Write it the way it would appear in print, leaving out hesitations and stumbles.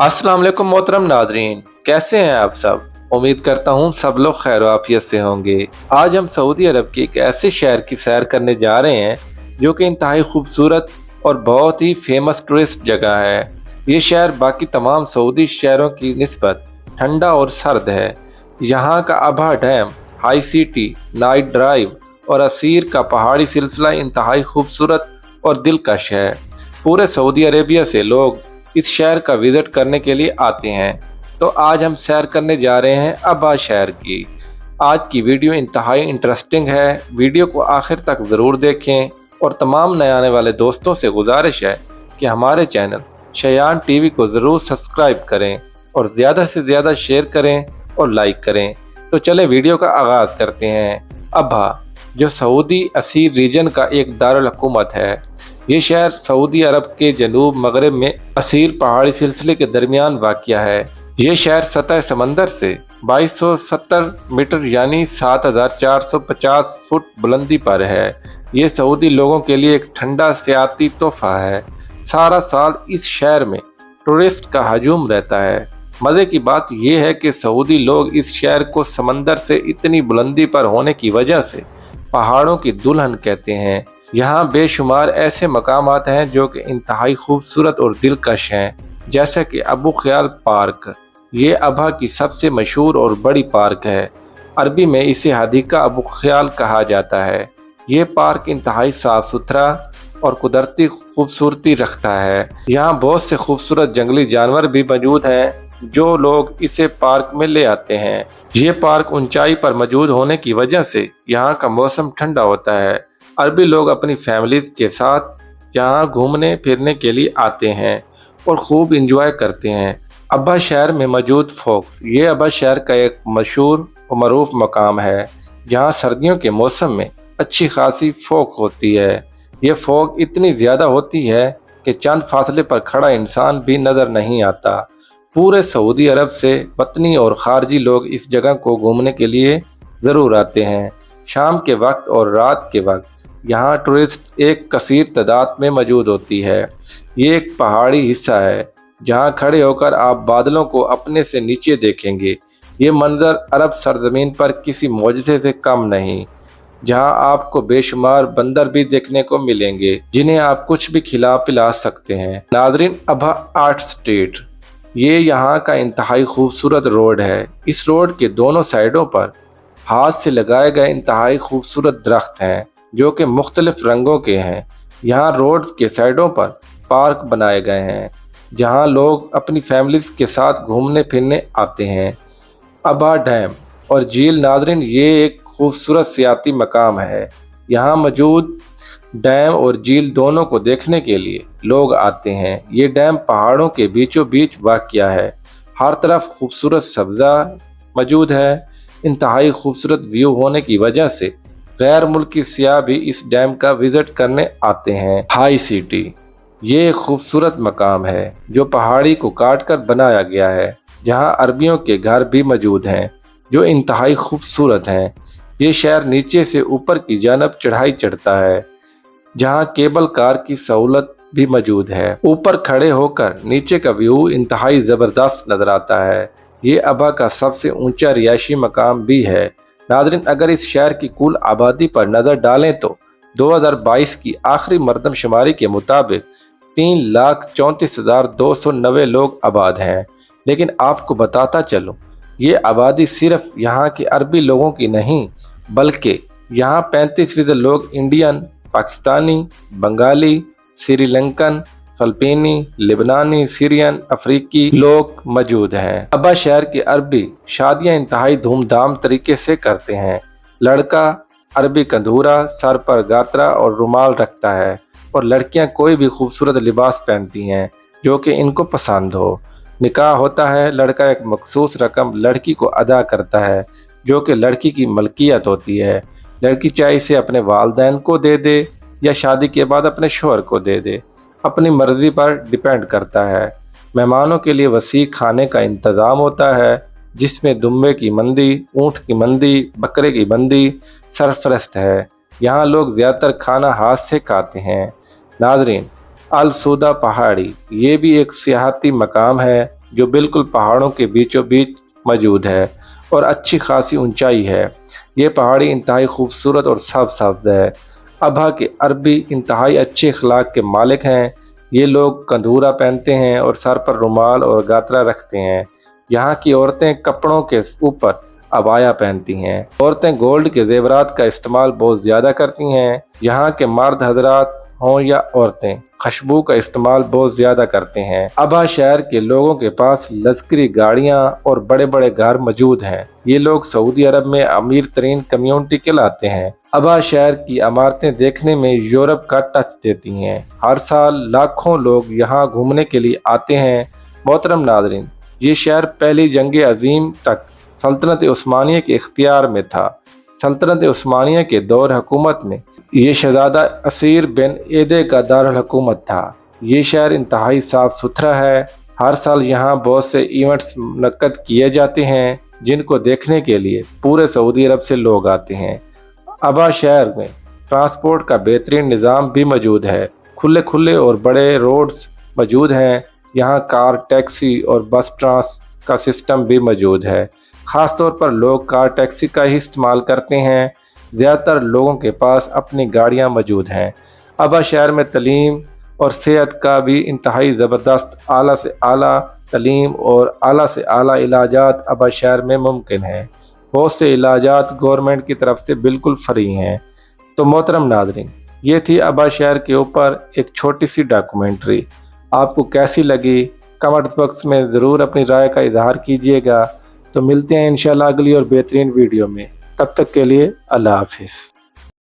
अस्सलाम वालेकुम मोहतरम नादरीन, कैसे हैं आप सब। उम्मीद करता हूँ सब लोग खैर आफियत से होंगे। आज हम सऊदी अरब के एक ऐसे शहर की सैर करने जा रहे हैं जो कि इंतहाई खूबसूरत और बहुत ही फेमस टूरिस्ट जगह है। ये शहर बाकी तमाम सऊदी शहरों की निस्बत ठंडा और सर्द है। यहाँ का Abha dam, high city, night drive और असीर का पहाड़ी सिलसिला इंतहाई खूबसूरत और दिलकश है। पूरे सऊदी अरेबिया से लोग इस शहर का विजिट करने के लिए आते हैं। तो आज हम सैर करने जा रहे हैं अबहा शहर की। आज की वीडियो इंतहाई इंटरेस्टिंग है, वीडियो को आखिर तक ज़रूर देखें और तमाम नए आने वाले दोस्तों से गुजारिश है कि हमारे चैनल शयान टीवी को ज़रूर सब्सक्राइब करें और ज़्यादा से ज़्यादा शेयर करें और लाइक करें। तो चले वीडियो का आगाज़ करते हैं। अबहा जो सऊदी असीर रीजन का एक दारुल हुकूमत है। ये शहर सऊदी अरब के जनूब मगरब में असीर पहाड़ी सिलसिले के दरमियान वाक़या है। ये शहर सतह समंदर से 2270 मीटर यानी 7450 फुट बुलंदी पर है। ये सऊदी लोगों के लिए एक ठंडा सियाती तोहफा है। सारा साल इस शहर में टूरिस्ट का हजूम रहता है। मज़े की बात यह है कि सऊदी लोग इस शहर को समंदर से इतनी बुलंदी पर होने की वजह से पहाड़ों की दुल्हन कहते हैं। यहाँ बेशुमार ऐसे मकामात हैं जो कि इंतहाई खूबसूरत और दिलकश हैं, जैसे कि अबू ख्याल पार्क। ये अबहा की सबसे मशहूर और बड़ी पार्क है। अरबी में इसे हदीका अबू ख्याल कहा जाता है। ये पार्क इंतहाई साफ सुथरा और कुदरती खूबसूरती रखता है। यहाँ बहुत से खूबसूरत जंगली जानवर भी मौजूद हैं जो लोग इसे पार्क में ले आते हैं। ये पार्क ऊंचाई पर मौजूद होने की वजह से यहाँ का मौसम ठंडा होता है। अरबी लोग अपनी फैमिलीज के साथ यहाँ घूमने फिरने के लिए आते हैं और खूब इंजॉय करते हैं। अबहा शहर में मौजूद फोक्स, ये अबहा शहर का एक मशहूर और मरूफ मकाम है जहाँ सर्दियों के मौसम में अच्छी खासी फोक होती है। ये फोक इतनी ज़्यादा होती है कि चंद फासले पर खड़ा इंसान भी नज़र नहीं आता। पूरे सऊदी अरब से वतनी और खारजी लोग इस जगह को घूमने के लिए ज़रूर आते हैं। शाम के वक्त और रात के वक्त यहाँ टूरिस्ट एक कसीर तादाद में मौजूद होती है। ये एक पहाड़ी हिस्सा है जहाँ खड़े होकर आप बादलों को अपने से नीचे देखेंगे। ये मंजर अरब सरजमीन पर किसी मौजज़े से कम नहीं, जहाँ आपको बेशुमार बंदर भी देखने को मिलेंगे जिन्हें आप कुछ भी खिला पिला सकते हैं। नाज़रीन, अबहा आर्ट स्ट्रीट ये यहाँ का इंतहाई खूबसूरत रोड है। इस रोड के दोनों साइडों पर हाथ से लगाए गए इंतहाई खूबसूरत दरख्त हैं जो कि मुख्तलिफ रंगों के हैं। यहाँ रोड के साइडों पर पार्क बनाए गए हैं जहाँ लोग अपनी फैमिलीज के साथ घूमने फिरने आते हैं। अबहा डैम और झील, नाज़रीन, ये एक खूबसूरत सियाती मकाम है। यहाँ मौजूद डैम और झील दोनों को देखने के लिए लोग आते हैं। ये डैम पहाड़ों के बीचों बीच वाक़या है। हर तरफ खूबसूरत सब्ज़ा मौजूद है। इंतहाई खूबसूरत व्यू होने की वजह से गैर मुल्की सियाह भी इस डैम का विजिट करने आते हैं। हाई सिटी ये एक खूबसूरत मकाम है जो पहाड़ी को काट कर बनाया गया है, जहाँ अरबियों के घर भी मौजूद हैं जो इंतहाई खूबसूरत हैं। ये शहर नीचे से ऊपर की जानब चढ़ाई चढ़ता है जहाँ केबल कार की सहूलत भी मौजूद है। ऊपर खड़े होकर नीचे का व्यू इंतहाई ज़बरदस्त नज़र आता है। ये अबहा का सबसे ऊंचा रिहायशी मकाम भी है। नाज़रीन, अगर इस शहर की कुल आबादी पर नज़र डालें तो 2022 की आखिरी मरदमशुमारी के मुताबिक 3,34,290 लोग आबाद हैं। लेकिन आपको बताता चलूँ, ये आबादी सिर्फ यहाँ के अरबी लोगों की नहीं, बल्कि यहाँ 35% लोग इंडियन, पाकिस्तानी, बंगाली, श्रीलंकन, फिलिपीनी, लेबनानी, सीरियन, अफ्रीकी लोग मौजूद हैं। अबहा शहर के अरबी शादियां इंतहाई धूमधाम तरीके से करते हैं। लड़का अरबी कंधूरा, सर पर गात्रा और रुमाल रखता है और लड़कियां कोई भी खूबसूरत लिबास पहनती हैं जो कि इनको पसंद हो। निकाह होता है, लड़का एक मखसूस रकम लड़की को अदा करता है जो कि लड़की की मलकियत होती है। लड़की चाहे इसे अपने वालिदैन को दे दे या शादी के बाद अपने शौहर को दे दे, अपनी मर्जी पर डिपेंड करता है। मेहमानों के लिए वसी खाने का इंतज़ाम होता है जिसमें दुम्बे की मंदी, ऊँट की मंदी, बकरे की मंदी सरफरस्त है। यहाँ लोग ज़्यादातर खाना हाथ से खाते हैं। नाजरीन, अल सूदा पहाड़ी ये भी एक सियाहती मकाम है जो बिल्कुल पहाड़ों के बीचों बीच मौजूद है और अच्छी खासी ऊंचाई है। ये पहाड़ी इंतहाई खूबसूरत और सब्ज़ है। अबहा के अरबी इंतहाई अच्छे अखलाक के मालिक हैं। ये लोग कंधूरा पहनते हैं और सर पर रुमाल और गातरा रखते हैं। यहाँ की औरतें कपड़ों के ऊपर अबाया पहनती हैं। औरतें गोल्ड के जेवरात का इस्तेमाल बहुत ज़्यादा करती हैं। यहाँ के मर्द हजरात हों या औरतें खुशबू का इस्तेमाल बहुत ज़्यादा करते हैं। अबहा शहर के लोगों के पास लश्करी गाड़ियाँ और बड़े बड़े घर मौजूद हैं। ये लोग सऊदी अरब में अमीर तरीन कम्यूनिटी कहलाते हैं। अबहा शहर की इमारतें देखने में यूरोप का टच देती हैं। हर साल लाखों लोग यहाँ घूमने के लिए आते हैं। मोहतरम नाज़रीन, ये शहर पहली जंग अजीम तक सल्तनत उस्मानिया के इख्तियार में था। सल्तनत उस्मानिया के दौर हुकूमत में ये शहजादा असीर बिन एदे का दारुल हुकूमत था। ये शहर इंतहाई साफ सुथरा है। हर साल यहाँ बहुत से इवेंट्स मुनक्कद किए जाते हैं जिनको देखने के लिए पूरे सऊदी अरब से लोग आते हैं। अबहा शहर में ट्रांसपोर्ट का बेहतरीन निज़ाम भी मौजूद है। खुले और बड़े रोड्स मौजूद हैं। यहाँ कार, टैक्सी और बस ट्रांस का सिस्टम भी मौजूद है। ख़ास तौर पर लोग कार टैक्सी का ही इस्तेमाल करते हैं। ज़्यादातर लोगों के पास अपनी गाड़ियाँ मौजूद हैं। अबहा शहर में तलीम और सेहत का भी इंतहाई ज़बरदस्त आला से आला तलीम और आला से आला इलाजात अबहा शहर में मुमकिन है। बहुत से इलाजात गवर्नमेंट की तरफ से बिल्कुल फ्री हैं। तो मोहतरम नाज़रीन, ये थी अबहा शहर के ऊपर एक छोटी सी डॉक्यूमेंट्री। आपको कैसी लगी कमेंट बॉक्स में ज़रूर अपनी राय का इजहार कीजिएगा। तो मिलते हैं इंशाल्लाह अगली और बेहतरीन वीडियो में। तब तक के लिए अल्लाह हाफिज़।